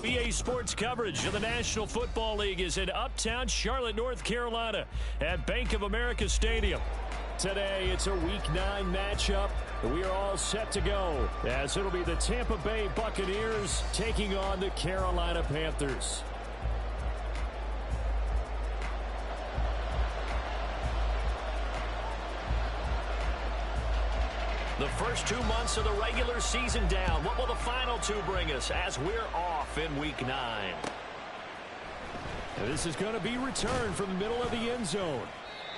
EA Sports coverage of the National Football League is in uptown Charlotte, North Carolina at Bank of America Stadium. Today, it's a Week 9 matchup. We are all set to go as it'll be the Tampa Bay Buccaneers taking on the Carolina Panthers. The first 2 months of the regular season down. What will the final 2 bring us as we're off in Week 9? And this is going to be returned from the middle of the end zone.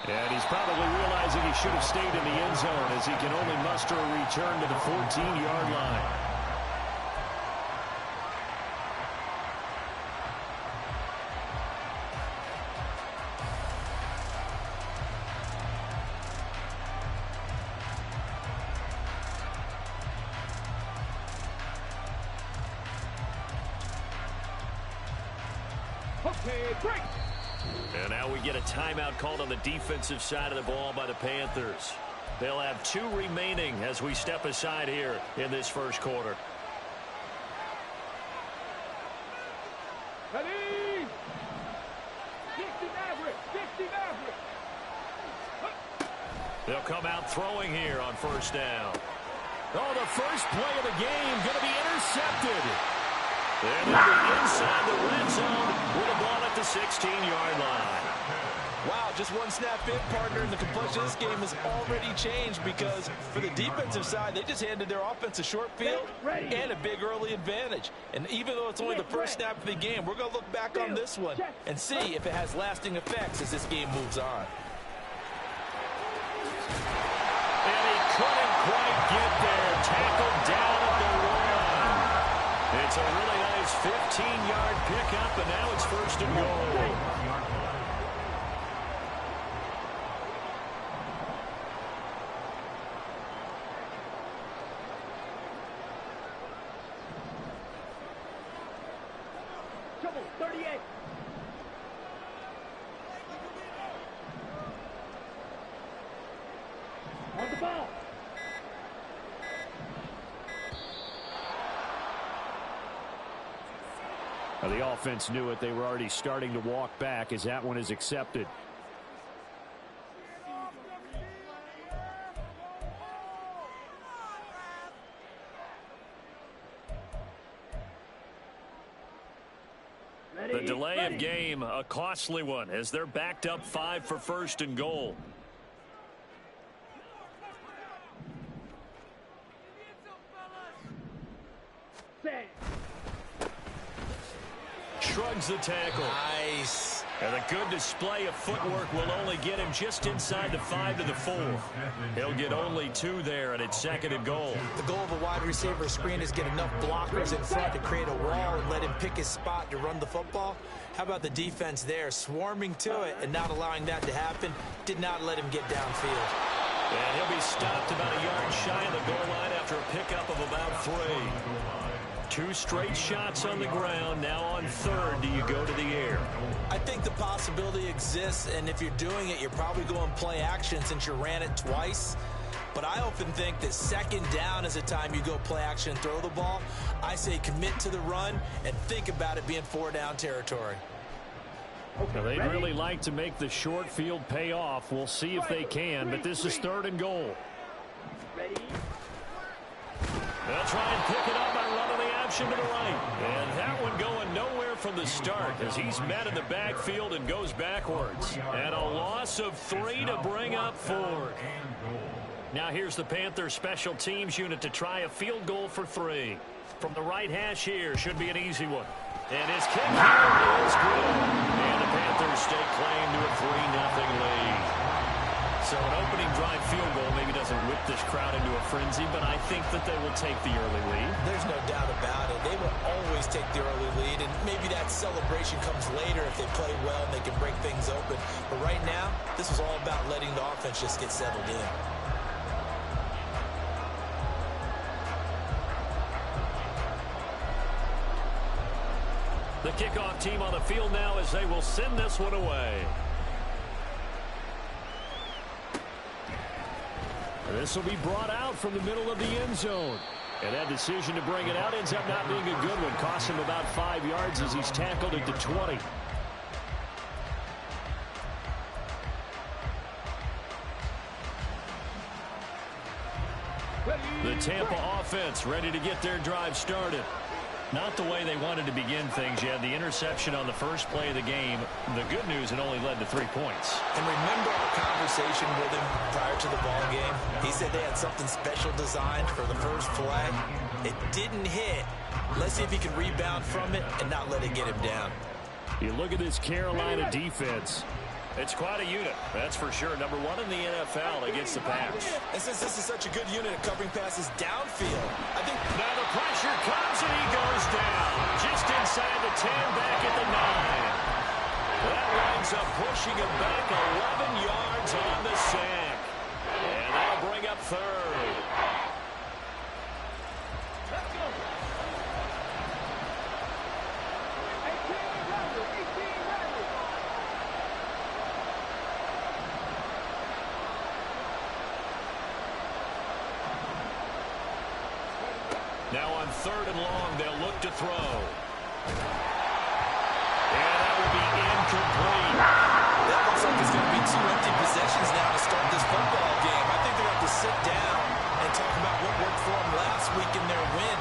And he's probably realizing he should have stayed in the end zone as he can only muster a return to the 14-yard line. Okay, break. And now we get a timeout called on the defensive side of the ball by the Panthers. They'll have 2 remaining as we step aside here in this first quarter. Ready? 60 Maverick, 60 Maverick. They'll come out throwing here on first down. Oh, the first play of the game going to be intercepted. And they'll be inside the red zone with a ball at the 16-yard line. Wow, just one snap in, partner, and the complexion of this game has already changed because for the defensive side, they just handed their offense a short field and a big early advantage. And even though it's only the first snap of the game, we're going to look back on this one and see if it has lasting effects as this game moves on. And he couldn't quite get there. Tackled down at the 1. It's a really nice 15-yard pickup, and now it's first and goal. Trouble, 38. On the ball. Well, the offense knew it. They were already starting to walk back as that one is accepted. The delay of game, a costly one, as they're backed up 5 for first and goal. Shrugs the tackle. Nice. And a good display of footwork will only get him just inside the 5 to the 4. He'll get only 2 there, and it's second and goal. The goal of a wide receiver screen is get enough blockers in front to create a wall and let him pick his spot to run the football. How about the defense there, swarming to it and not allowing that to happen? Did not let him get downfield. And he'll be stopped about a yard shy of the goal line after a pickup of about 3. 2 straight shots on the ground. Now on third, do you go to the air? I think the possibility exists, and if you're doing it, you're probably going play action since you ran it twice. But I often think that second down is the time you go play action and throw the ball. I say commit to the run and think about it being 4-down territory. Well, they'd really like to make the short field pay off. We'll see if they can, but this is third and goal. Ready? They'll try and pick it up by running the option to the right. And that one going nowhere from the start as he's met in the backfield and goes backwards. And a loss of 3 to bring up 4. Now here's the Panthers special teams unit to try a field goal for 3. From the right hash here, should be an easy one. And his kick here is good. And the Panthers stake claim to a 3-0 lead. So an opening drive field goal maybe doesn't whip this crowd into a frenzy, but I think that they will take the early lead. There's no doubt about it. They will always take the early lead, and maybe that celebration comes later if they play well and they can break things open. But right now, this was all about letting the offense just get settled in. The kickoff team on the field now as they will send this one away. This will be brought out from the middle of the end zone. And that decision to bring it out ends up not being a good one. Costs him about 5 yards as he's tackled at the 20. The Tampa offense ready to get their drive started. Not the way they wanted to begin things. You had the interception on the first play of the game. The good news, it only led to 3 points. And remember our conversation with him prior to the ball game? He said they had something special designed for the first play. It didn't hit. Let's see if he can rebound from it and not let it get him down. You look at this Carolina defense. It's quite a unit, that's for sure. Number 1 in the NFL against the pass. And since this is such a good unit of covering passes downfield, I think... Now the pressure comes and he goes down. Just inside the 10, back at the 9. That winds up pushing him back 11 yards on the sack. And that'll bring up 3rd. Now on 3rd and long, they'll look to throw. And that will be incomplete. That looks like it's going to be 2 empty possessions now to start this football game. I think they're going to have to sit down and talk about what worked for them last week in their win.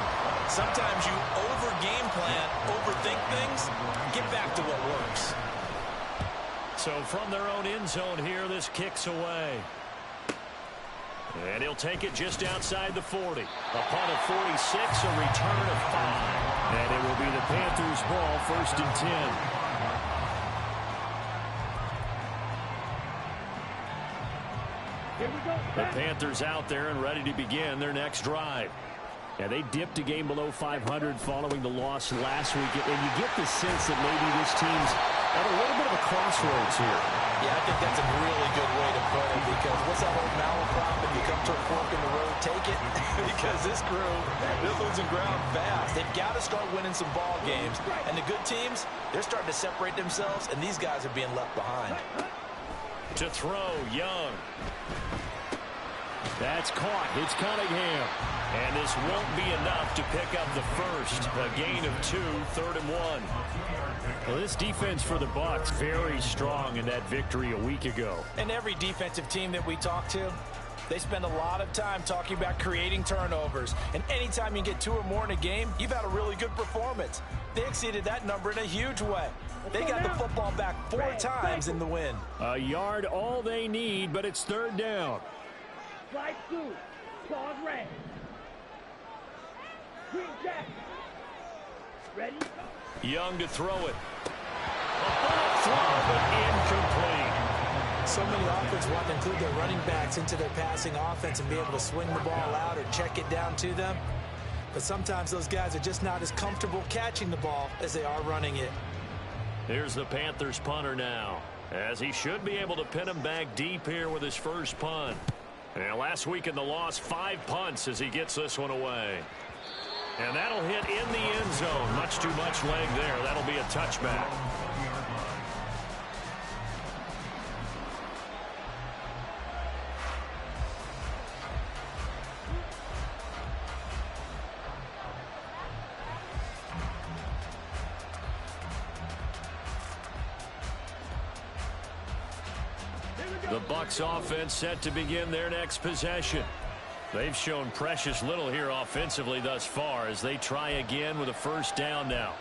Sometimes you over-game plan, overthink things, get back to what works. So from their own end zone here, this kicks away. And he'll take it just outside the 40. A punt of 46, a return of 5. And it will be the Panthers' ball, 1st and 10. Here we go. The Panthers out there and ready to begin their next drive. And they dipped a game below 500 following the loss last week. And you get the sense that maybe this team's at a little bit of a crossroads here. Yeah, I think that's a really good way to put it, because what's that old malaprop? If you come to a fork in the road, take it. Because this crew, they're losing ground fast. They've got to start winning some ball games. And the good teams, they're starting to separate themselves, and these guys are being left behind. To throw, Young. That's caught. It's Cunningham. And this won't be enough to pick up the first. A gain of 2, 3rd and 1. Well, this defense for the Bucs, very strong in that victory a week ago. And every defensive team that we talk to, they spend a lot of time talking about creating turnovers. And anytime you get 2 or more in a game, you've had a really good performance. They exceeded that number in a huge way. They got the football back 4 times in the win. A yard all they need, but it's 3rd down. Slide 2. Pause red. Green jack. Ready? Young to throw it. A bullet throw, but incomplete. So many offenses want to include their running backs into their passing offense and be able to swing the ball out or check it down to them. But sometimes those guys are just not as comfortable catching the ball as they are running it. Here's the Panthers punter now, as he should be able to pin him back deep here with his first punt. And last week in the loss, 5 punts as he gets this one away. And that'll hit in the end zone. Much too much leg there. That'll be a touchback. The Bucs offense set to begin their next possession. They've shown precious little here offensively thus far as they try again with a first down now.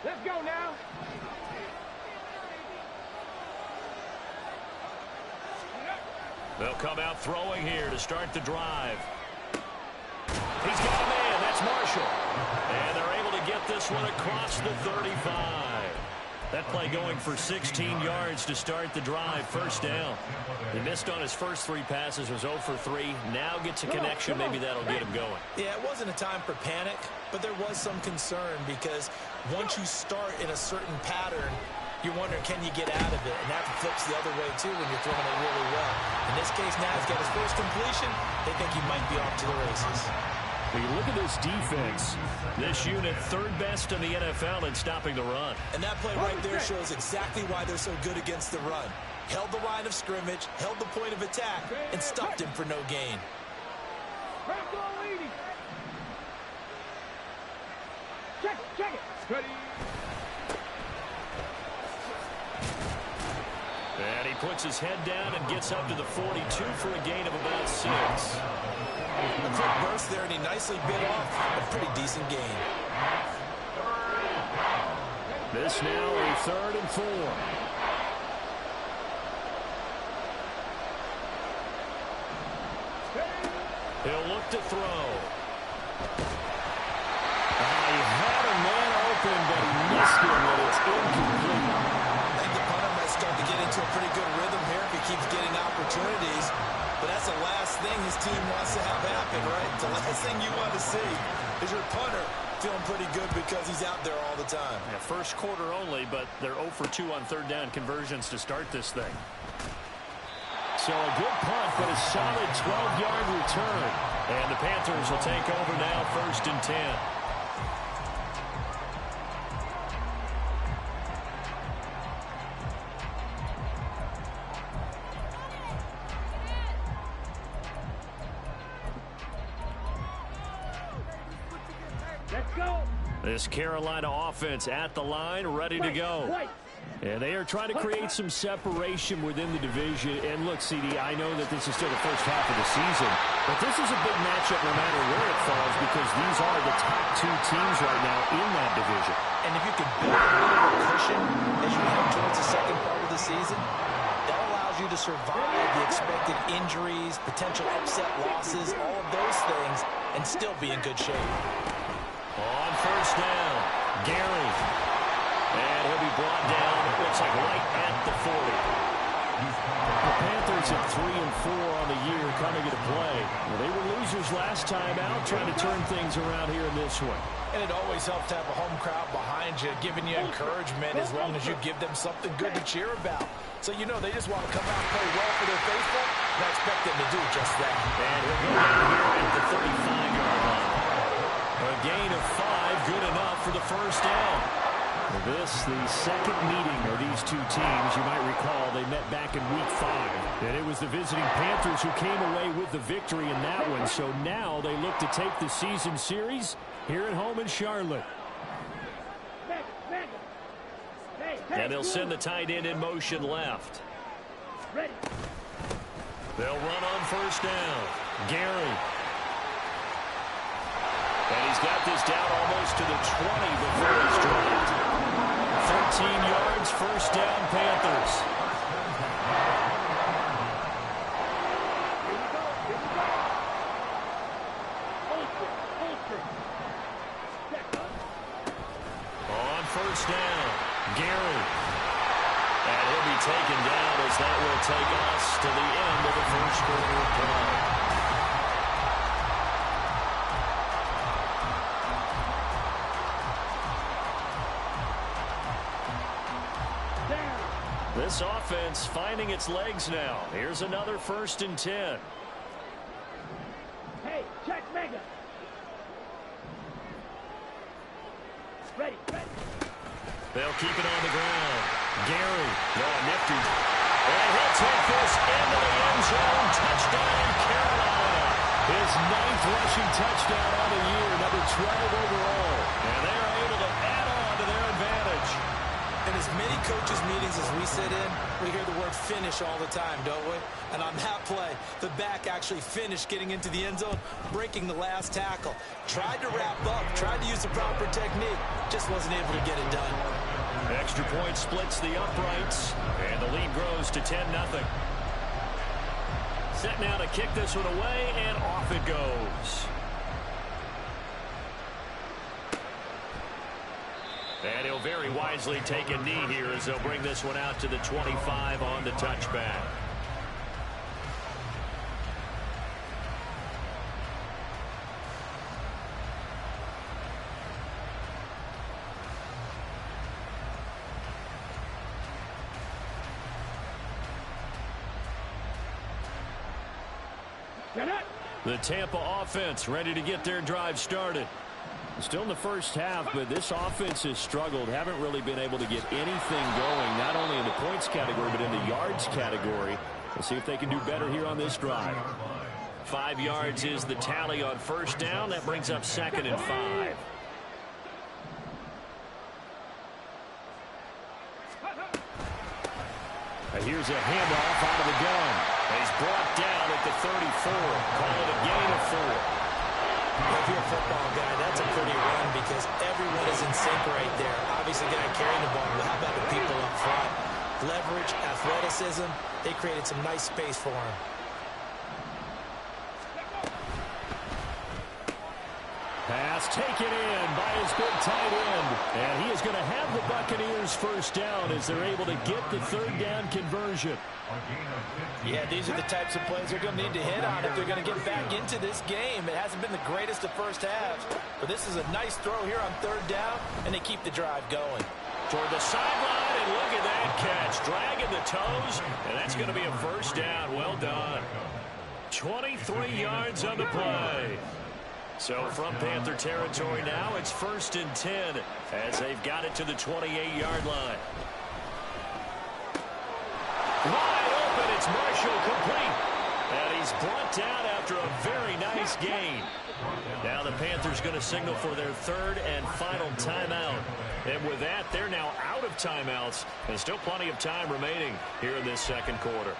Let's go now. They'll come out throwing here to start the drive. He's got a man. That's Marshall. And they're able to get this one across the 35. That play going for 16 yards to start the drive. First down. He missed on his first 3 passes, was 0 for 3. Now gets a connection. Maybe that'll get him going. Yeah, it wasn't a time for panic, but there was some concern because once you start in a certain pattern, you're wondering, can you get out of it? And that flips the other way, too, when you're throwing it really well. In this case, now he's got his first completion. They think he might be off to the races. When you look at this defense, this unit third best in the NFL in stopping the run. And that play right there shows exactly why they're so good against the run. Held the line of scrimmage, held the point of attack, and stopped him for no gain. Check it. Ready. And he puts his head down and gets up to the 42 for a gain of about 6. A quick burst there, and he nicely bit off a pretty decent gain. This now a 3rd and 4. He'll look to throw. He had a man open, but he missed him, and it's incomplete. I think the punter might start to get into a pretty good rhythm here if he keeps getting opportunities. But that's the last thing his team wants to have happen, right? The last thing you want to see is your punter feeling pretty good because he's out there all the time. Yeah, first quarter only, but they're 0 for 2 on 3rd down conversions to start this thing. So a good punt, but a solid 12-yard return. And the Panthers will take over now, 1st and 10. Let's go. This Carolina offense at the line, ready to go. And they are trying to create some separation within the division. And look, CD, I know that this is still the first half of the season, but this is a big matchup no matter where it falls because these are the top 2 teams right now in that division. And if you can build a bit of a cushion as you head towards the second part of the season, that allows you to survive the expected injuries, potential upset losses, all of those things, and still be in good shape. On 1st down, Gary. And he'll be brought down, it looks like right at the 40. The Panthers at 3 and 4 on the year coming into play. Well, they were losers last time out, trying to turn things around here in this one. And it always helps to have a home crowd behind you, giving you encouragement as long as you give them something good to cheer about. So you know they just want to come out and play well for their faithful, and I expect them to do just that. And he'll go down here at the 35-yard line. A gain of 5, good enough for the 1st down. This, the second meeting of these 2 teams. You might recall they met back in week 5. And it was the visiting Panthers who came away with the victory in that one. So now they look to take the season series here at home in Charlotte. And they'll send the tight end in motion left. Ready. They'll run on 1st down. Gary. And he's got this down almost to the 20 before he's dropped. 13 yards, 1st down, Panthers. On 1st down, Gary. And he'll be taken down as that will take us to the end of the 1st quarter of play. This offense finding its legs now. Here's another 1st and 10. Hey, check Mega. Ready. They'll keep it on the ground. Gary. No, nifty. And he'll take this into the end zone. Touchdown, Carolina. His 9th rushing touchdown on the year, number 12 overall. And they are able to add on to their advantage. In as many coaches' meetings as we sit in, we hear the word finish all the time, don't we? And on that play, the back actually finished getting into the end zone, breaking the last tackle. Tried to wrap up, tried to use the proper technique, just wasn't able to get it done. Extra point splits the uprights, and the lead grows to 10-0. Set now to kick this one away, and off it goes. And he'll very wisely take a knee here as they'll bring this one out to the 25 on the touchback. Get it. The Tampa offense ready to get their drive started. Still in the first half, but this offense has struggled. Haven't really been able to get anything going, not only in the points category, but in the yards category. We'll see if they can do better here on this drive. 5 yards is the tally on first down. That brings up 2nd and 5. Here's a handoff out of the gun. He's brought down at the 34. Call it a gain of 4. If you're a football guy, that's a pretty run because everyone is in sync right there. Obviously, guy carrying the ball, but how about the people up front? Leverage, athleticism, they created some nice space for him. Pass taken in by his big tight end. And he is going to have the Buccaneers first down as they're able to get the 3rd down conversion. Yeah, these are the types of plays they're going to need to hit on if they're going to get back into this game. It hasn't been the greatest of first halves, but this is a nice throw here on 3rd down, and they keep the drive going. Toward the sideline, and look at that catch. Dragging the toes, and that's going to be a first down. Well done. 23 yards on the play. So from Panther territory now, it's 1st and 10 as they've got it to the 28-yard line. Wide open, it's Marshall complete. And he's brought down after a very nice gain. Now the Panthers going to signal for their 3rd and final timeout. And with that, they're now out of timeouts. And still plenty of time remaining here in this 2nd quarter.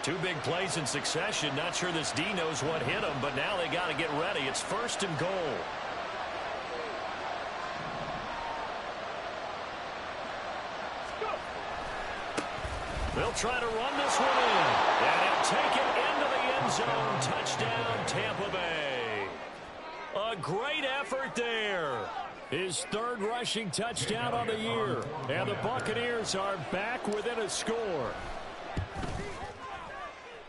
Two big plays in succession. Not sure this D knows what hit him, but now they got to get ready. It's 1st and goal. They'll try to run this one in. And he'll take it into the end zone. Touchdown, Tampa Bay. A great effort there. His 3rd rushing touchdown on the year. And the Buccaneers are back within a score.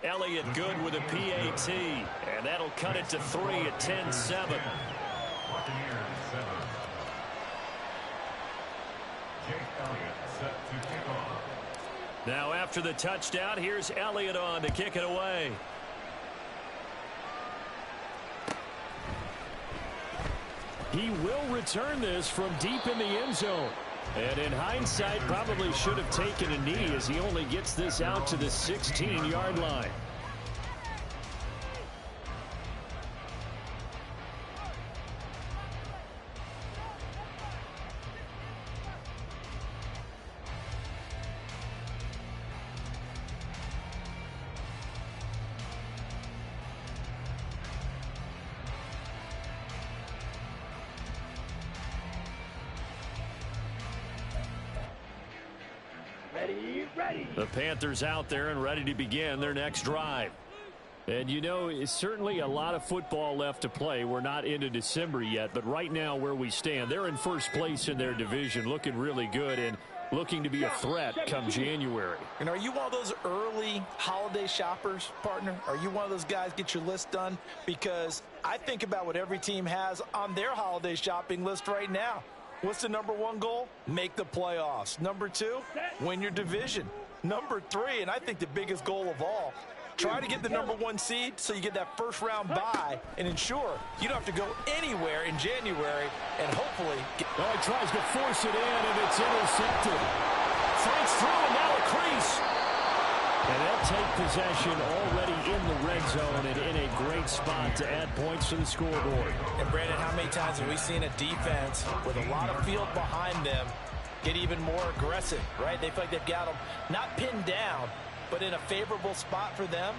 Elliott good with a PAT, and that'll cut it to 3 at 10-7. Now after the touchdown, here's Elliott on to kick it away. He will return this from deep in the end zone. And in hindsight, probably should have taken a knee as he only gets this out to the 16-yard line. The Panthers out there and ready to begin their next drive. And you know, it's certainly a lot of football left to play. We're not into December yet, but right now where we stand, they're in first place in their division, looking really good and looking to be a threat come January. And are you one of those early holiday shoppers, partner? Are you one of those guys get your list done? Because I think about what every team has on their holiday shopping list right now. What's the #1 goal? Make the playoffs. #2, win your division. #3, and I think the biggest goal of all, try to get the #1 seed so you get that first-round bye and ensure you don't have to go anywhere in January and hopefully get... Oh, he tries to force it in, and it's intercepted. Fights through, and now a crease. And they'll take possession already in the red zone and in a great spot to add points to the scoreboard. And, Brandon, how many times have we seen a defense with a lot of field behind them get even more aggressive, right? They feel like they've got them not pinned down, but in a favorable spot for them,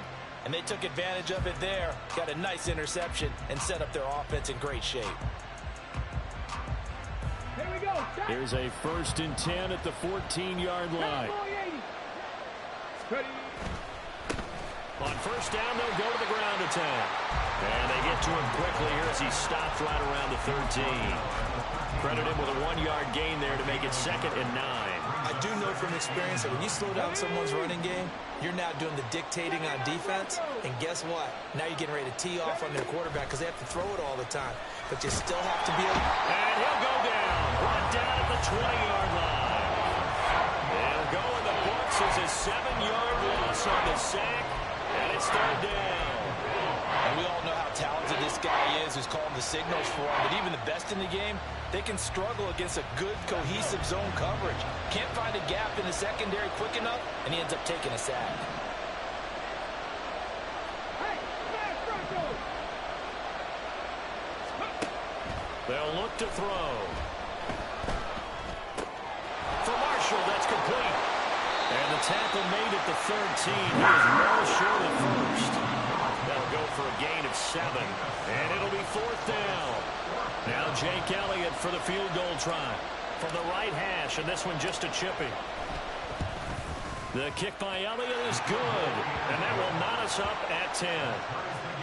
and they took advantage of it there, got a nice interception, and set up their offense in great shape. Here we go. Here's a 1st and 10 at the 14-yard line. Ready. On first down, they'll go to the ground attack. And they get to him quickly here as he stopped right around the 13. Credit him with a 1-yard gain there to make it 2nd and 9. I do know from experience that when you slow down someone's running game, you're now doing the dictating on defense. And guess what? Now you're getting ready to tee off on their quarterback because they have to throw it all the time. But you still have to be able... And he'll go down. Brought down at the 20-yard line. forces a 7-yard loss on the sack, and it's third down. And we all know how talented this guy is who's calling the signals for him, but even the best in the game, they can struggle against a good, cohesive zone coverage. Can't find a gap in the secondary quick enough, and he ends up taking a sack. They'll look to throw. For Marshall, that's complete. And the tackle made at the 13. He was well short at first. That'll go for a gain of 7. And it'll be fourth down. Now Jake Elliott for the field goal try. From the right hash, and this one just a chippy. The kick by Elliott is good. And that will knot us up at 10.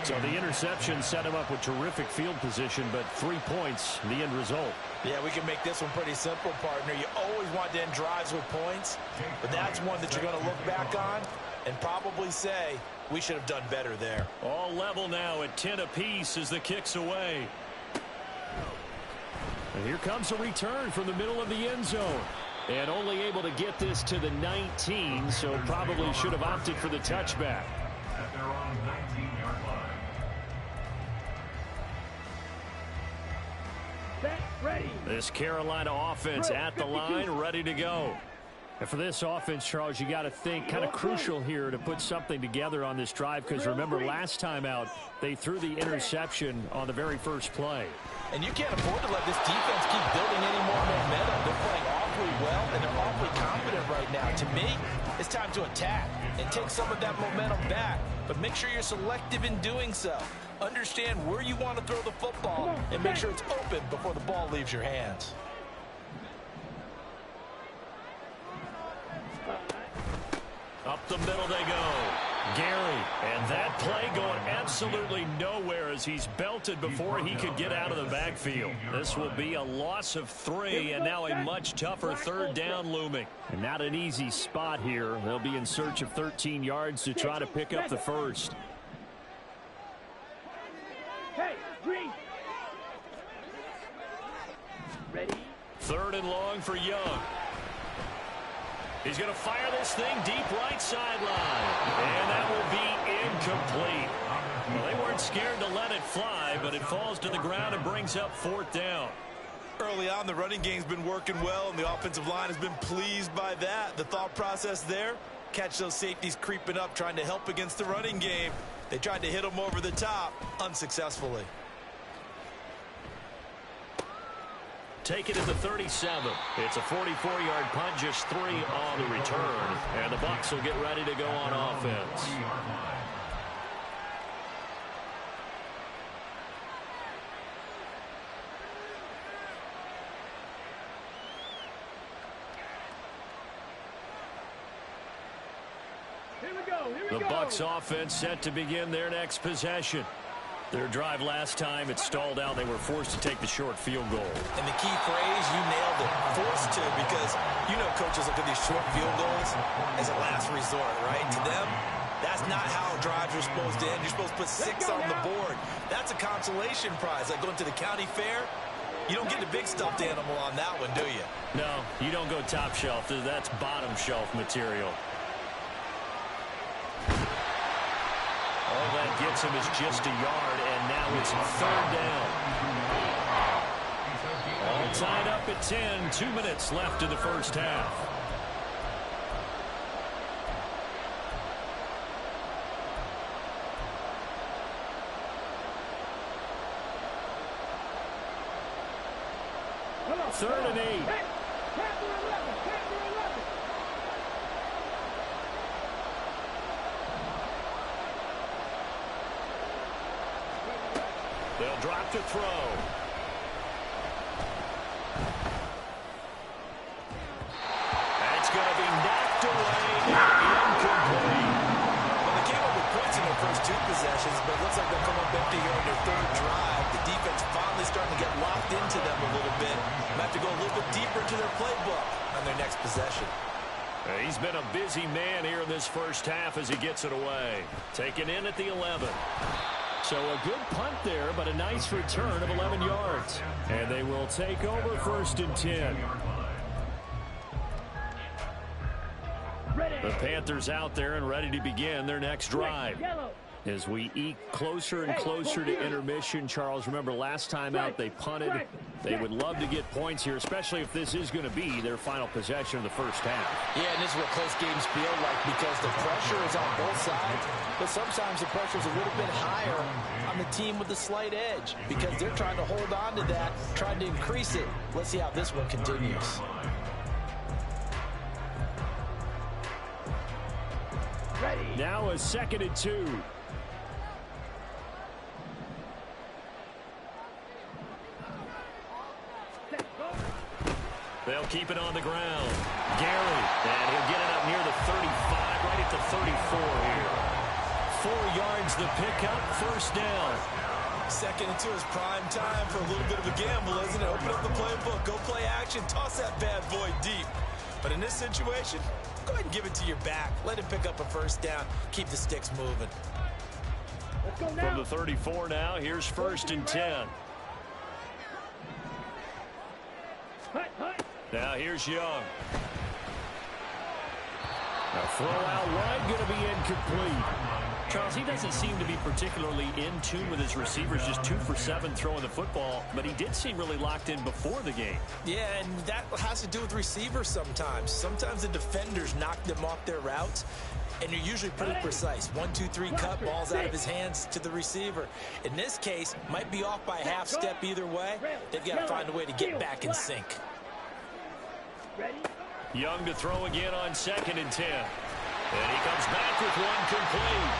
So the interception set him up with terrific field position, but 3 points, the end result. Yeah, we can make this one pretty simple, partner. You always want to end drives with points, but that's one that you're going to look back on and probably say, we should have done better there. All level now at 10 apiece as the kick's away. And here comes a return from the middle of the end zone. And only able to get this to the 19, so probably should have opted for the touchback. At their own 19-yard line. Ready. This Carolina offense at the line, ready to go. And for this offense, Charles, you got to think kind of crucial here to put something together on this drive, because remember last time out, they threw the interception on the very first play. And you can't afford to let this defense keep building any more momentum. They're playing awfully well, and they're awfully confident right now. To me, it's time to attack and take some of that momentum back. But make sure you're selective in doing so. Understand where you want to throw the football and make sure it's open before the ball leaves your hands. Up the middle they go. Gary, and that play going absolutely nowhere as he's belted before he could get out of the backfield. This will be a loss of 3, and now a much tougher third down looming. And not an easy spot here. They'll be in search of 13 yards to try to pick up the first. Hey, green. Ready. Third and long for Young. He's going to fire this thing deep right sideline. And that will be incomplete. Well, they weren't scared to let it fly, but it falls to the ground and brings up fourth down. Early on, the running game's been working well, and the offensive line has been pleased by that. The thought process there, catch those safeties creeping up, trying to help against the running game. They tried to hit them over the top, unsuccessfully. Take it at the 37. It's a 44-yard punt, just 3 on the return. And the Bucs will get ready to go on offense. Here we go. Here we The go. Bucs offense set to begin their next possession. Their drive last time, it stalled out. They were forced to take the short field goal. And the key phrase, you nailed it, forced to, because you know coaches look at these short field goals as a last resort, right? To them, that's not how drives are supposed to end. You're supposed to put 6 on the board. That's a consolation prize, like going to the county fair. You don't get the big stuffed animal on that one, do you? No, you don't go top shelf. That's bottom shelf material. All that gets him is just a yard, and now it's third down. All tied up at 10, 2 minutes left in the first half. Third and 8. They'll drop to throw. That's going to be knocked away. Incomplete. Well, they came up with points in their first 2 possessions, but it looks like they'll come up empty here on their third drive. The defense finally starting to get locked into them a little bit. Might have to go a little bit deeper into their playbook on their next possession. He's been a busy man here in this first half as he gets it away. Taken in at the 11. So a good punt there, but a nice return of 11 yards. And they will take over first and 10. Ready. The Panthers out there and ready to begin their next drive. As we eke closer and closer to intermission, Charles, remember last time out they punted. They would love to get points here, especially if this is going to be their final possession of the first half. Yeah, and this is what close games feel like because the pressure is on both sides, but sometimes the pressure is a little bit higher on the team with the slight edge because they're trying to hold on to that, trying to increase it. Let's see how this one continues. Now a 2nd and 2. They'll keep it on the ground. Gary, and he'll get it up near the 35, right at the 34 here. 4 yards the pickup, first down. 2nd and 2 is prime time for a little bit of a gamble, isn't it? Open up the playbook, go play action, toss that bad boy deep. But in this situation, go ahead and give it to your back. Let him pick up a first down. Keep the sticks moving. Let's go now. From the 34 now, here's 1st and 10. Now here's Young. A throw out wide, going to be incomplete. Charles, he doesn't seem to be particularly in tune with his receivers, just 2 for 7 throwing the football, but he did seem really locked in before the game. Yeah, and that has to do with receivers sometimes. Sometimes the defenders knock them off their routes, and you're usually pretty precise. 1, 2, 3 cut, balls out of his hands to the receiver. In this case, might be off by a half step either way. They've got to find a way to get back in sync. Young to throw again on 2nd and 10. And he comes back with one complete.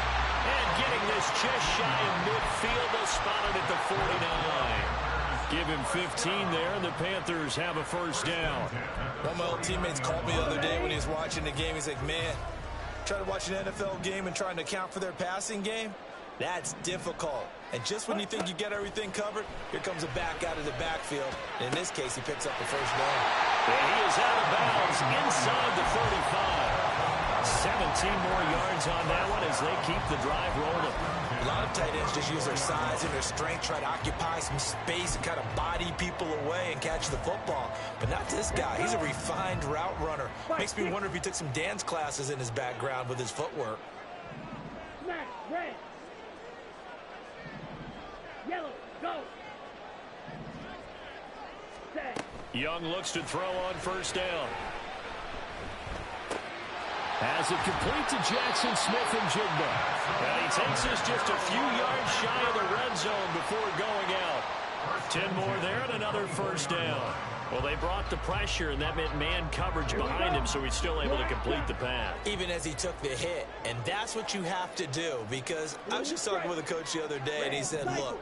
And getting this just shy of midfield, they'll spot it at the 49. Give him 15 there, and the Panthers have a first down. One of my old teammates called me the other day when he was watching the game. He's like, man, trying to watch an NFL game and trying to account for their passing game? That's difficult. And just when you think you get everything covered, here comes a back out of the backfield. And in this case, he picks up the first down. And he is out of bounds inside the 35. 17 more yards on that one as they keep the drive rolling. A lot of tight ends just use their size and their strength, try to occupy some space and kind of body people away and catch the football. But not this guy. He's a refined route runner. Makes me wonder if he took some dance classes in his background with his footwork. Smash, red. Yellow, go. Set. Young looks to throw on first down. Has it complete to Jackson Smith-Njigba. And he takes us just a few yards shy of the red zone before going out. 10 more there and another first down. Well, they brought the pressure, and that meant man coverage behind him, so he's still able to complete the pass. Even as he took the hit, and that's what you have to do, because I was just talking with a coach the other day, and he said, look,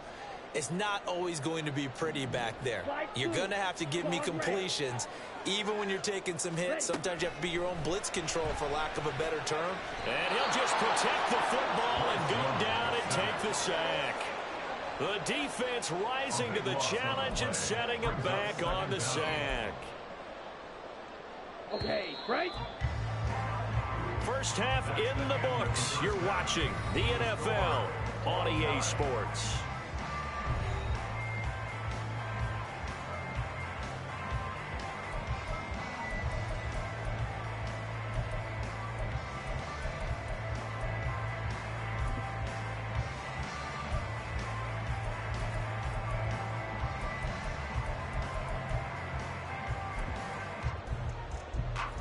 it's not always going to be pretty back there. You're going to have to give me completions, even when you're taking some hits. Sometimes you have to be your own blitz control, for lack of a better term. And he'll just protect the football and go down and take the sack. The defense rising to the challenge and setting him back on the sack. Okay, right? First half in the books. You're watching the NFL on EA Sports.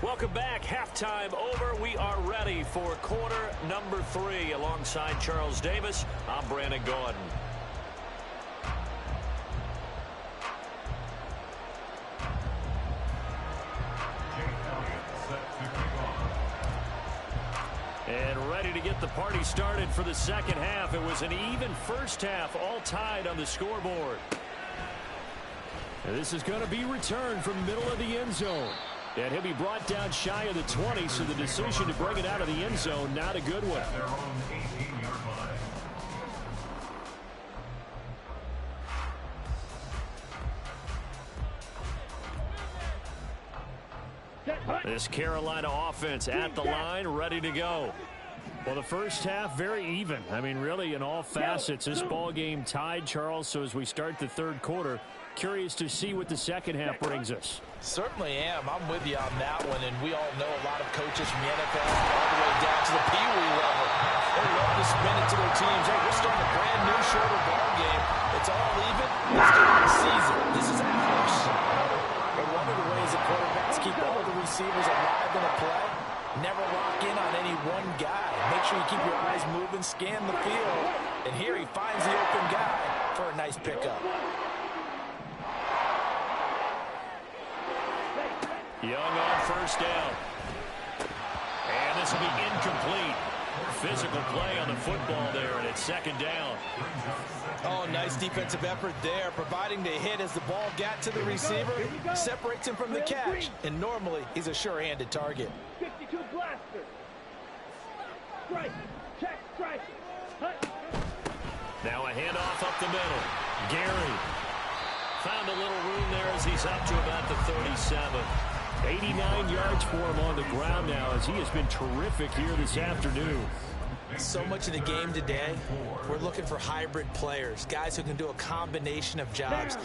Welcome back. Halftime over. We are ready for quarter number 3. Alongside Charles Davis, I'm Brandon Gaudin. And ready to get the party started for the second half. It was an even first half, all tied on the scoreboard. And this is going to be returned from middle of the end zone. And he'll be brought down shy of the 20, so the decision to bring it out of the end zone, not a good one. Their own 18-yard line. This Carolina offense at the line, ready to go. Well, the first half, very even. I mean, really, in all facets, this ball game tied, Charles. So as we start the third quarter, curious to see what the second half brings us. Certainly am. I'm with you on that one, and we all know a lot of coaches from the NFL all the way down to the Pee Wee level. They love to spin it to their teams. Hey, we're starting a brand new, shorter ball game. It's all even. Let's get into the season. This is ours. But one of the ways that quarterbacks keep all the receivers alive in a play, never lock in on any one guy. Make sure you keep your eyes moving, scan the field, and here he finds the open guy for a nice pickup. Young on first down. And this will be incomplete. Physical play on the football there, and it's second down. Oh, nice defensive effort there, providing the hit as the ball got to the receiver, separates him from the catch, and normally he's a sure-handed target. 52 blaster. Strike. Check. Strike. Hut. Now a handoff up the middle. Gary found a little room there as he's up to about the 37. 89 yards for him on the ground now as he has been terrific here this afternoon. So much of the game today, we're looking for hybrid players, guys who can do a combination of jobs.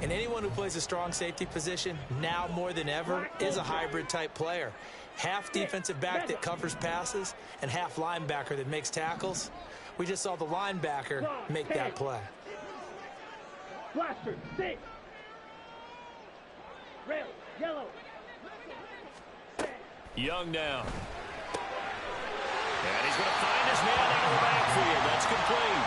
And anyone who plays a strong safety position, now more than ever, is a hybrid type player. Half defensive back that covers passes and half linebacker that makes tackles. We just saw the linebacker make that play. Blaster. 6. Red. Yellow. Young now. And he's going to find his man out of the backfield. That's complete.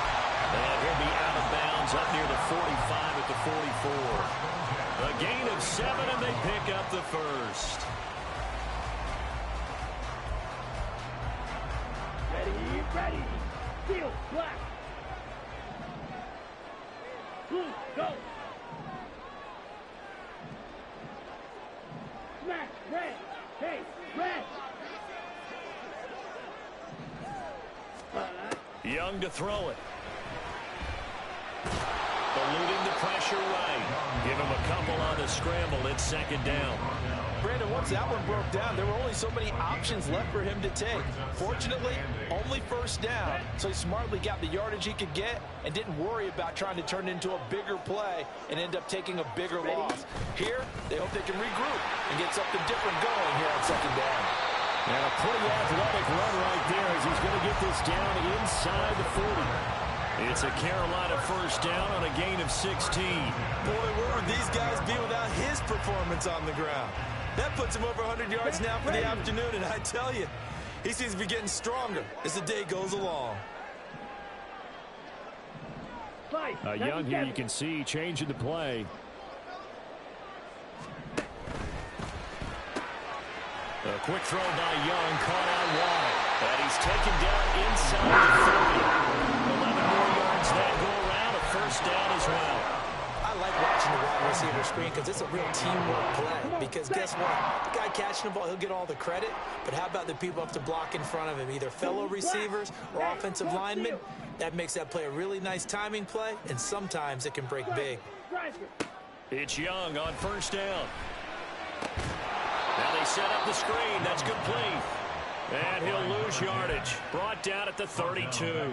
And he'll be out of bounds up near the 45 at the 44. A gain of 7, and they pick up the first. Ready. Field. Black. Blue. Go. Smash. Red. Hey. Red. Young to throw it. Eluding the pressure right. Give him a couple on the scramble. It's second down. Brandon, once that one broke down, there were only so many options left for him to take. Fortunately, only first down, so he smartly got the yardage he could get and didn't worry about trying to turn it into a bigger play and end up taking a bigger loss. Here, they hope they can regroup and get something different going here on second down. And a pretty athletic run right there as he's going to get this down inside the 40. It's a Carolina first down on a gain of 16. Boy, where would these guys be without his performance on the ground? That puts him over 100 yards now for the afternoon, and I tell you, he seems to be getting stronger as the day goes along. Young here, you can see changing the play. A quick throw by Young, caught out wide. And he's taken down inside the 30. 11 more yards that go around, a first down as well. I like watching the wide receiver screen because it's a real teamwork play. Because guess what? The guy catching the ball, he'll get all the credit. But how about the people up to block in front of him, either fellow receivers or offensive linemen? That makes that play a really nice timing play, and sometimes it can break big. It's Young on first down. Now they set up the screen. That's complete. And he'll lose yardage. Brought down at the 32.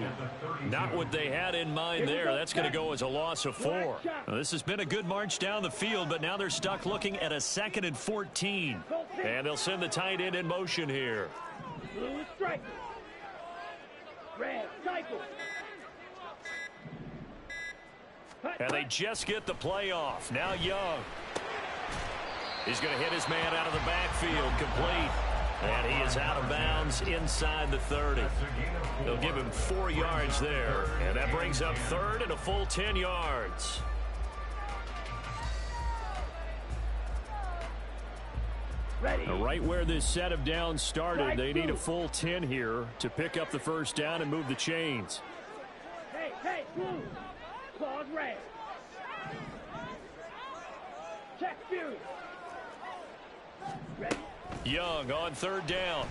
Not what they had in mind there. That's going to go as a loss of 4. Now, this has been a good march down the field, but now they're stuck looking at a 2nd and 14. And they'll send the tight end in motion here. Blue strike. Red cycle. And they just get the play off. Now Young. He's going to hit his man out of the backfield. Complete. And he is out of bounds inside the 30. They'll give him 4 yards there. And that brings up third and a full 10 yards. Now, right where this set of downs started, they need a full 10 here to pick up the first down and move the chains. Hey, blue. Claws red. Check Fury. Ready. Young on third down.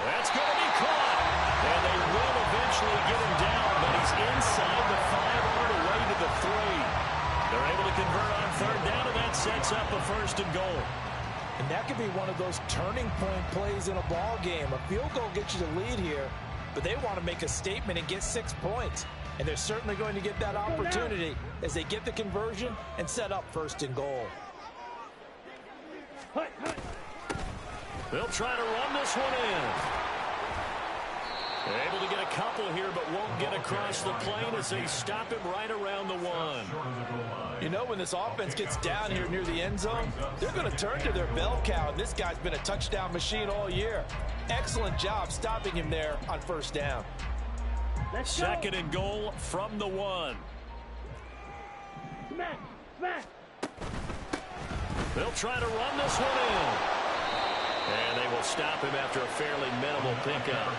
That's going to be caught. And they will eventually get him down, but he's inside the 5 on the way to the 3. They're able to convert on third down, and that sets up a 1st and goal. And that could be one of those turning point plays in a ball game. A field goal gets you the lead here, but they want to make a statement and get 6 points. And they're certainly going to get that opportunity as they get the conversion and set up 1st and goal. They'll try to run this one in. They're able to get a couple here, but won't get across the plane as they stop him right around the 1. You know, when this offense gets down here near the end zone, they're going to turn to their bell cow. This guy's been a touchdown machine all year. Excellent job stopping him there on 1st down. 2nd and goal from the 1. Smack, smack. They'll try to run this one in. And they will stop him after a fairly minimal pickup.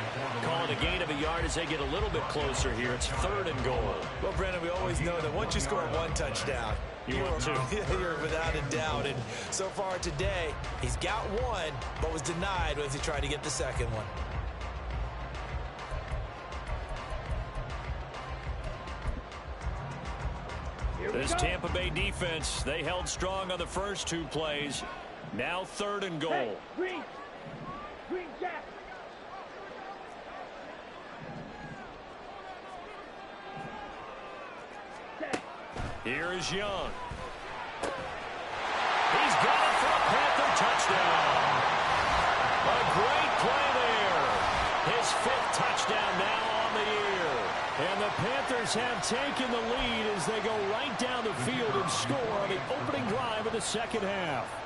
Calling a gain of a yard as they get a little bit closer here. It's 3rd and goal. Well, Brandon, we always know that once you score 1 touchdown, you're without a doubt. And so far today, he's got 1, but was denied as he tried to get the 2nd one. This Tampa Bay defense, they held strong on the first 2 plays. Now 3rd and goal. Hey, green. Green jack. Here is Young. He's got it for a Panther touchdown. A great play there. His 5th touchdown now on the year. And the Panthers have taken the lead as they go right down the field and score on the opening drive of the 2nd half.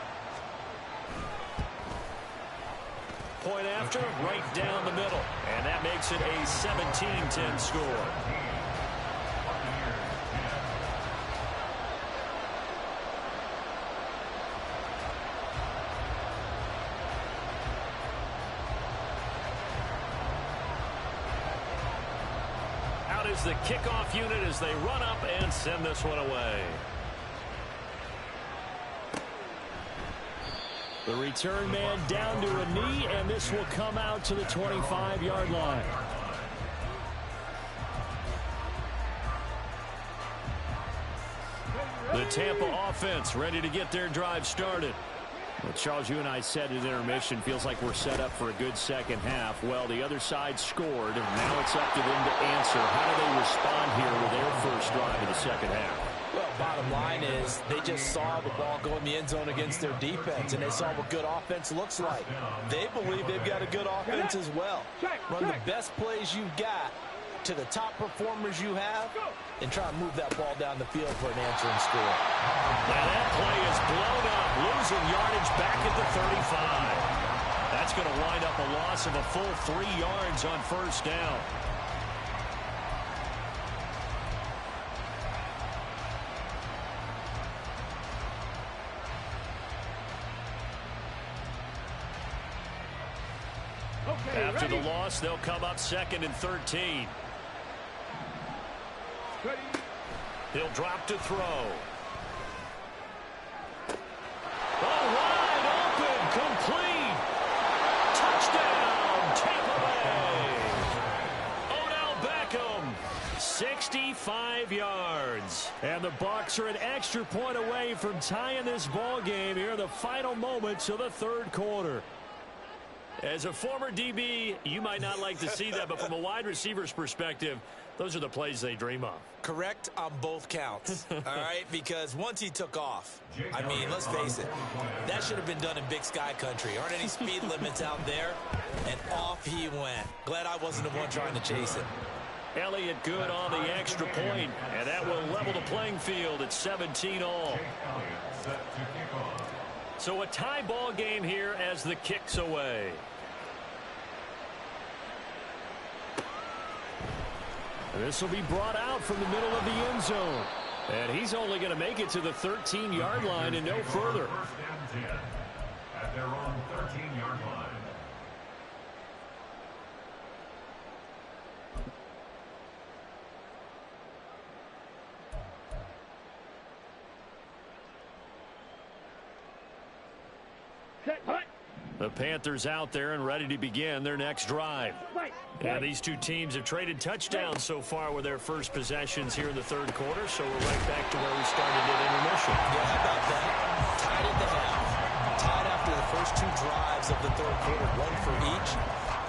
Point after, right down the middle. And that makes it a 17-10 score. Out is the kickoff unit as they run up and send this one away. The return man down to a knee, and this will come out to the 25-yard line. The Tampa offense ready to get their drive started. Well, Charles, you and I said at intermission, feels like we're set up for a good 2nd half. Well, the other side scored, and now it's up to them to answer. How do they respond here with their first drive of the 2nd half? Well, bottom line is they just saw the ball go in the end zone against their defense, and they saw what good offense looks like. They believe they've got a good offense as well. Run the best plays you've got to the top performers you have, and try and move that ball down the field for an answering score. Now that play is blown up, losing yardage back at the 35. That's going to wind up a loss of a full 3 yards on 1st down. After the loss, they'll come up 2nd and 13. He'll drop to throw. Oh, wide open, complete. Touchdown, Tampa Bay. Odell Beckham, 65 yards. And the Bucs are an extra point away from tying this ball game here in the final moments of the 3rd quarter. As a former DB, you might not like to see that, but from a wide receiver's perspective, those are the plays they dream of. Correct on both counts, all right? Because once he took off, I mean, let's face it, that should have been done in Big Sky Country. Aren't any speed limits out there? And off he went. Glad I wasn't the one trying to chase it. Elliott good on the extra point, and that will level the playing field at 17-all. So a tie ball game here as the kick's away. This will be brought out from the middle of the end zone. And he's only going to make it to the 13-yard line and no further. At their own 13-yard line. The Panthers out there and ready to begin their next drive. And these two teams have traded touchdowns so far with their first possessions here in the 3rd quarter, so we're right back to where we started at intermission. Yeah, how about that? Tied at the half. Tied after the first 2 drives of the third quarter, 1 for each.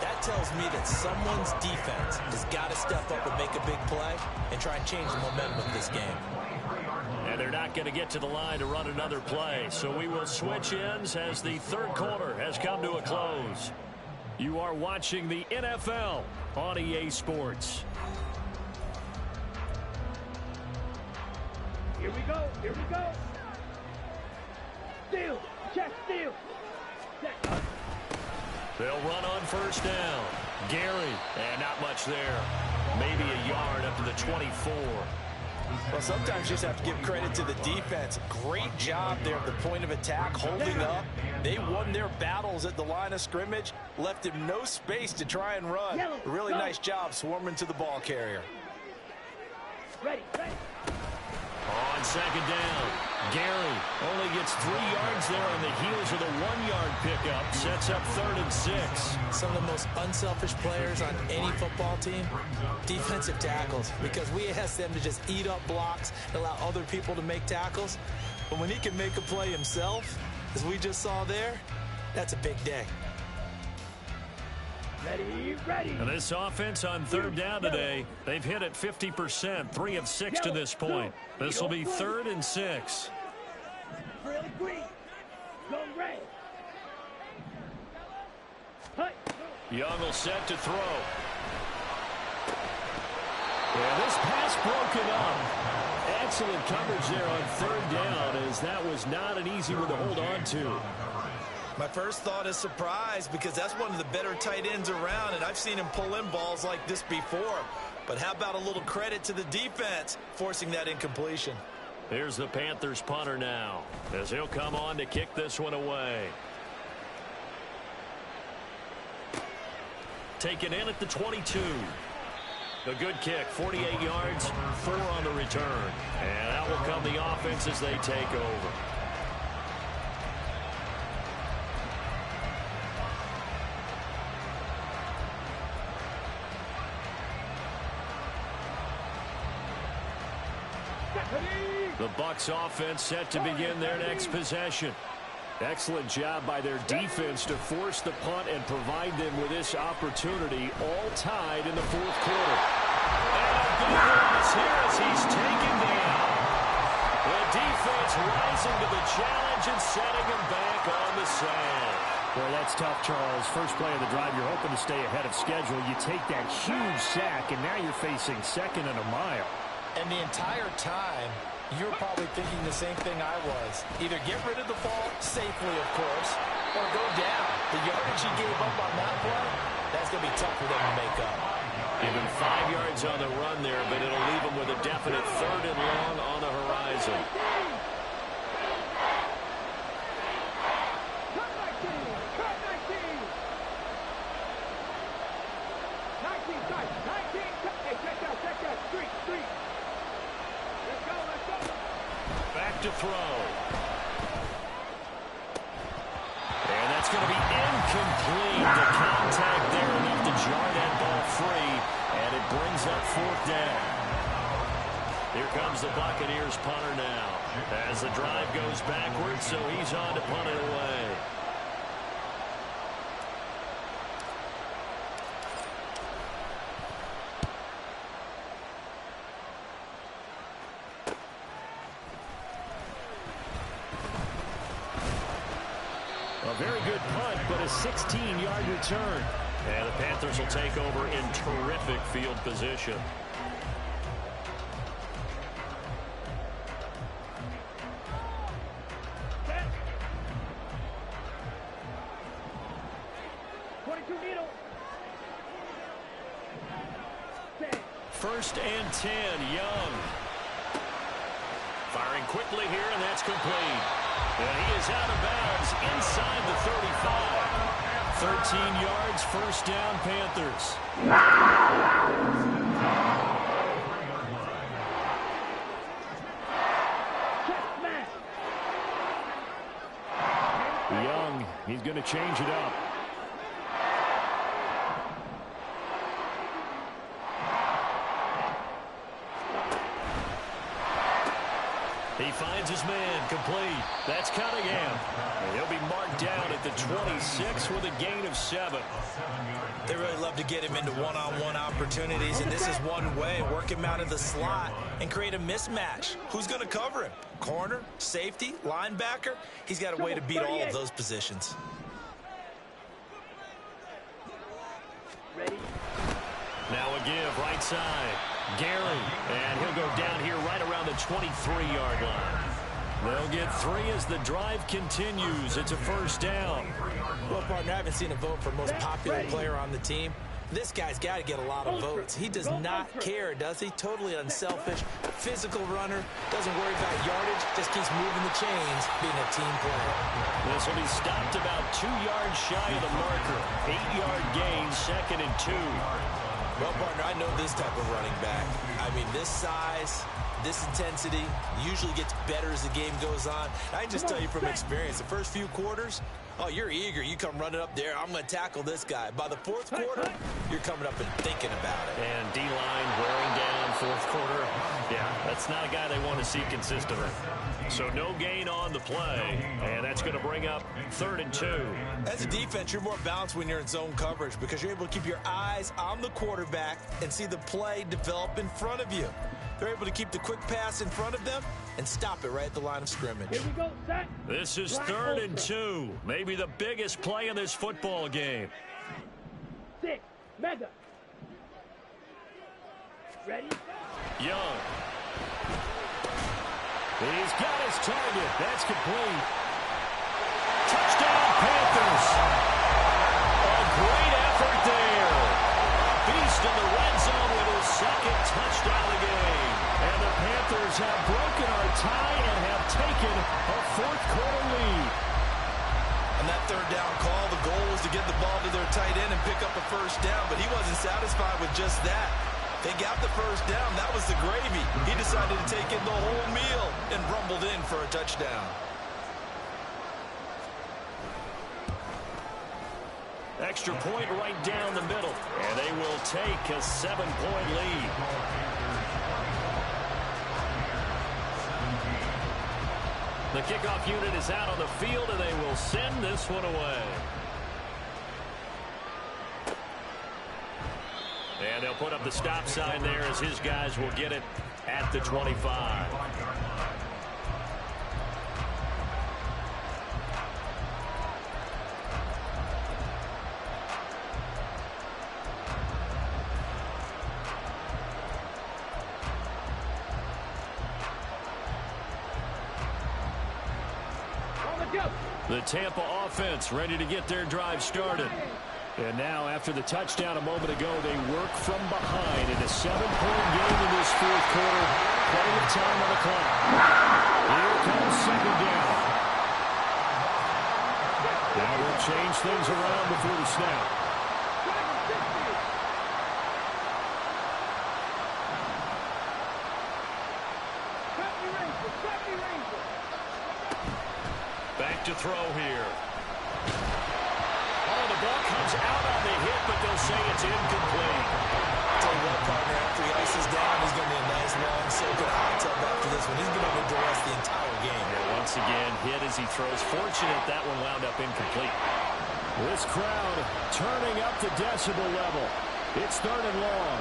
That tells me that someone's defense has got to step up and make a big play and try and change the momentum of this game. And they're not going to get to the line to run another play. So we will switch ends as the third quarter has come to a close. You are watching the NFL on EA Sports. Here we go. Here we go. Steal. Check steal. Set. They'll run on first down. Gary. And not much there. Maybe a yard up to the 24. Well, sometimes you just have to give credit to the defense. Great job there at the point of attack, holding up. They won their battles at the line of scrimmage, left him no space to try and run. Really nice job swarming to the ball carrier. Ready, ready. On second down, Gary only gets 3 yards there on the heels of the 1-yard pickup. Sets up 3rd and 6. Some of the most unselfish players on any football team, defensive tackles, because we ask them to just eat up blocks and allow other people to make tackles. But when he can make a play himself, as we just saw there, that's a big day. Ready, ready. And this offense on 3rd down today, they've hit it 50%, 3 of 6 to this point. This will be 3rd and 6. Really green. Go red. Hey. Young will set to throw. Yeah, this pass broken up. Excellent coverage there on 3rd down, as that was not an easy one to hold on to. My first thought is surprise, because that's one of the better tight ends around, and I've seen him pull in balls like this before. But how about a little credit to the defense forcing that incompletion? Here's the Panthers punter now, as he'll come on to kick this one away. Taken in at the 22. A good kick, 48 yards, 4 on the return. And out will come the offense as they take over. The Bucs offense set to begin their next possession. Excellent job by their defense to force the punt and provide them with this opportunity, all tied in the 4th quarter. And a big loss here as he's taken down. The defense rising to the challenge and setting him back on the sand. Boy, that's tough, Charles. First play of the drive, you're hoping to stay ahead of schedule. You take that huge sack, and now you're facing 2nd and a mile. And the entire time, you're probably thinking the same thing I was. Either get rid of the ball safely, of course, or go down. The yardage he gave up on that play, that's going to be tough for them to make up. Even 5 yards on the run there, but it'll leave him with a definite 3rd and long on the horizon. To throw. And that's going to be incomplete. The contact there enough to jar that ball free, and it brings up 4th down. Here comes the Buccaneers punter now, as the drive goes backwards, so he's on to punt it away. Very good punt, but a 16-yard return. And the Panthers will take over in terrific field position. First and 10, Young. Firing quickly here, and that's complete. And he is out of bounds inside the 35. 13 yards, first down, Panthers. Young, he's going to change it up. He He finds his man, complete. That's Cunningham. And he'll be marked down at the 26 with a gain of 7. They really love to get him into one-on-one opportunities, and this is one way. Work him out of the slot and create a mismatch. Who's going to cover him? Corner, safety, linebacker? He's got a way to beat all of those positions. Ready? Now a give, right side. Gary, and he'll go down here right around the 23-yard line. They'll get 3 as the drive continues. It's a first down. Well, partner, I haven't seen a vote for most popular player on the team. This guy's got to get a lot of votes. He does not care, does he? Totally unselfish, physical runner, doesn't worry about yardage, just keeps moving the chains, being a team player. This will be stopped about 2 yards shy of the marker. 8-yard gain, 2nd and 2. Well, partner, I know this type of running back. I mean, this size, this intensity usually gets better as the game goes on. I can just tell you from experience, the first few quarters, oh, you're eager. You come running up there. I'm going to tackle this guy. By the 4th quarter, you're coming up and thinking about it. And D-line wearing down 4th quarter. Yeah, that's not a guy they want to see consistently. So no gain on the play, and that's going to bring up 3rd and 2. As a defense, you're more balanced when you're in zone coverage because you're able to keep your eyes on the quarterback and see the play develop in front of you. They're able to keep the quick pass in front of them and stop it right at the line of scrimmage. Here we go, set. This is 3rd and 2. Maybe the biggest play in this football game. 6, mega. Ready? Young. He's got his target. That's complete. Touchdown, Panthers. A great effort there. Beast in the red zone with his 2nd touchdown of the game. And the Panthers have broken our tie and have taken a 4th quarter lead. On that 3rd down call, the goal was to get the ball to their tight end and pick up a first down, but he wasn't satisfied with just that. They got the first down. That was the gravy. He decided to take in the whole meal and rumbled in for a touchdown. Extra point right down the middle. And they will take a 7-point lead. The kickoff unit is out on the field, and they will send this one away. And they'll put up the stop sign there as his guys will get it at the 25. The Tampa offense ready to get their drive started. And now, after the touchdown a moment ago, they work from behind in a 7-point game in this 4th quarter. Plenty of time on the clock. Here comes 2nd down. Now we'll change things around before the snap. Back to throw here. Oh, the ball comes out on the hit, but they'll say it's incomplete. Tell you what, partner, after he ices down, he's going to be a nice long soaking hot tub after this one. He's going to have to rest the entire game. And once again, hit as he throws. Fortunate that one wound up incomplete. This crowd turning up the decibel level. It's 3rd and long.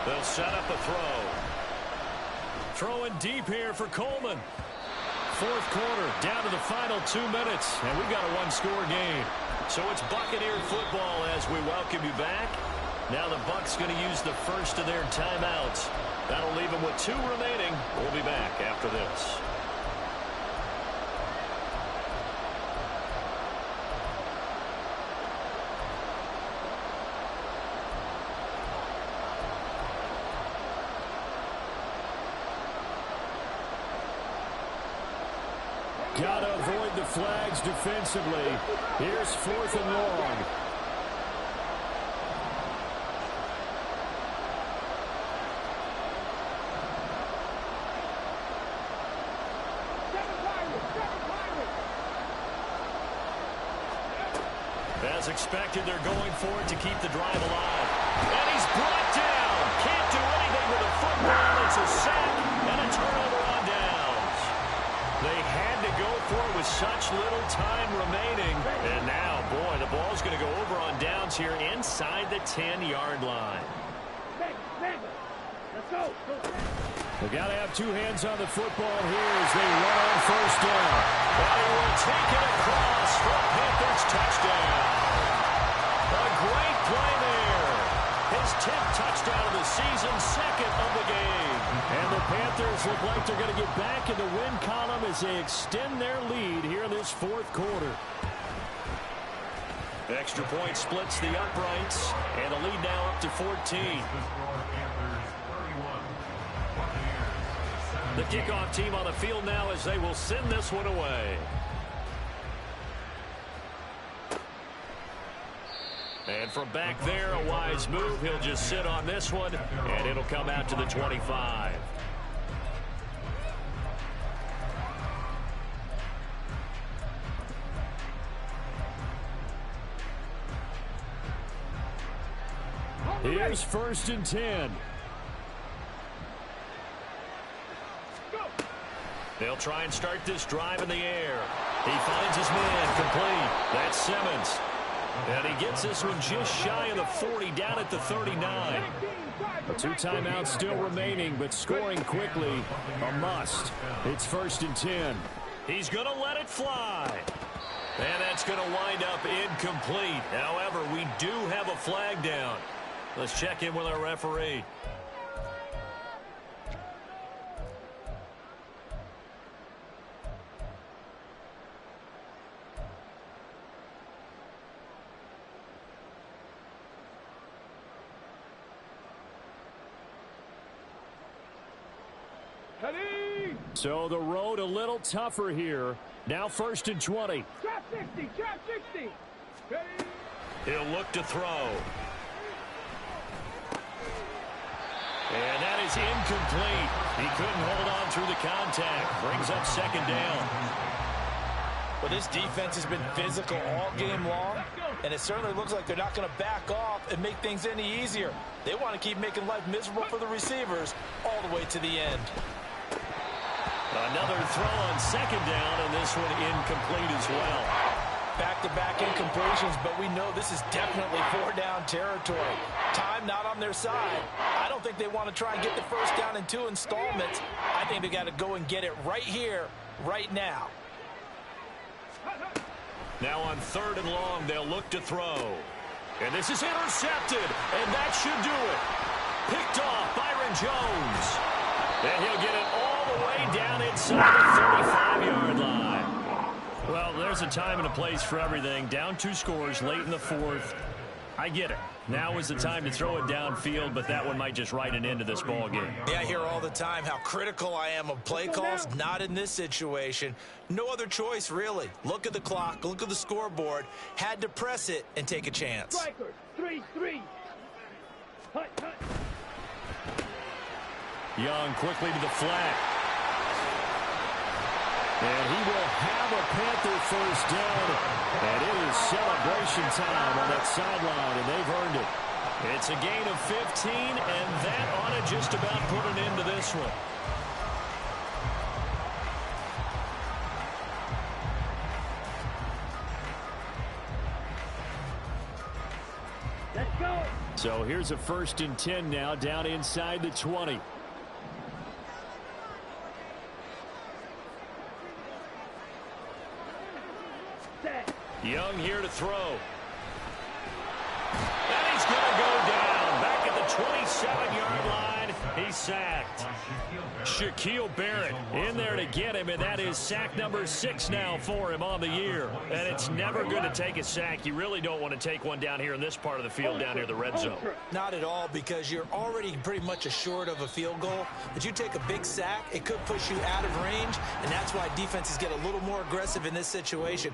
They'll set up a throw. Throwing deep here for Coleman. 4th quarter, down to the final 2 minutes, and we've got a 1-score game. So it's Buccaneer football as we welcome you back. Now the Bucs going to use the first of their timeouts. That'll leave them with 2 remaining. We'll be back after this. Got to avoid the flags defensively. Here's 4th and long. As expected, they're going for it to keep the drive alive. And he's brought down. Can't do anything with a football. It's a sack and turnover on downs. They had to go for it with such little time remaining. And now, boy, the ball's going to go over on downs here inside the 10-yard line. Let's go. They got to have two hands on the football here as they run on first down. But he will take it across for a Panthers touchdown. A great play there. His 10th touchdown of the season, second of the game. And the Panthers look like they're going to get back in the win column as they extend their lead here in this fourth quarter. Extra point splits the uprights, and the lead now up to 14. The kickoff team on the field now as they will send this one away. And from back there, a wise move. He'll just sit on this one, and it'll come out to the 25. Here's first and 10. They'll try and start this drive in the air. He finds his man complete. That's Simmons. And he gets this one just shy of the 40, down at the 39. Two timeouts still remaining, but scoring quickly, a must. It's first and 10. He's going to let it fly. And that's going to wind up incomplete. However, we do have a flag down. Let's check in with our referee. So the road a little tougher here. Now first and 20. Trap 60, trap 60. Ready? He'll look to throw. And that is incomplete. He couldn't hold on through the contact. Brings up second down. Well, this defense has been physical all game long, and it certainly looks like they're not going to back off and make things any easier. They want to keep making life miserable for the receivers all the way to the end. Another throw on second down, and this one incomplete as well. Back-to-back incompletions, but we know this is definitely four-down territory. Time not on their side. I don't think they want to try and get the first down in 2 installments. I think they got to go and get it right here, right now. Now on third and long, they'll look to throw. And this is intercepted, and that should do it. Picked off Byron Jones. And he'll get it all the way down inside the 35-yard line. Well, there's a time and a place for everything. Down 2 scores late in the fourth. I get it. Now is the time to throw it downfield, but that one might just write an end to this ball game. Yeah, I hear all the time how critical I am of play calls. Not in this situation. No other choice, really. Look at the clock. Look at the scoreboard. Had to press it and take a chance. Strikers, 3-3. Hut, hut. Young quickly to the flat. And he will have a Panther first down. And it is celebration time on that sideline, and they've earned it. It's a gain of 15, and that ought to just about put an end to this one. Let's go. So here's a first and 10 now, down inside the 20. Young here to throw. And he's going to go down. Back at the 27-yard line. He's sacked. Shaquille Barrett in there to get him, and that is sack number 6 now for him on the year. And it's never good to take a sack. You really don't want to take one down here in this part of the field, down near the red zone. Not at all, because you're already pretty much assured of a field goal. But you take a big sack, it could push you out of range, and that's why defenses get a little more aggressive in this situation.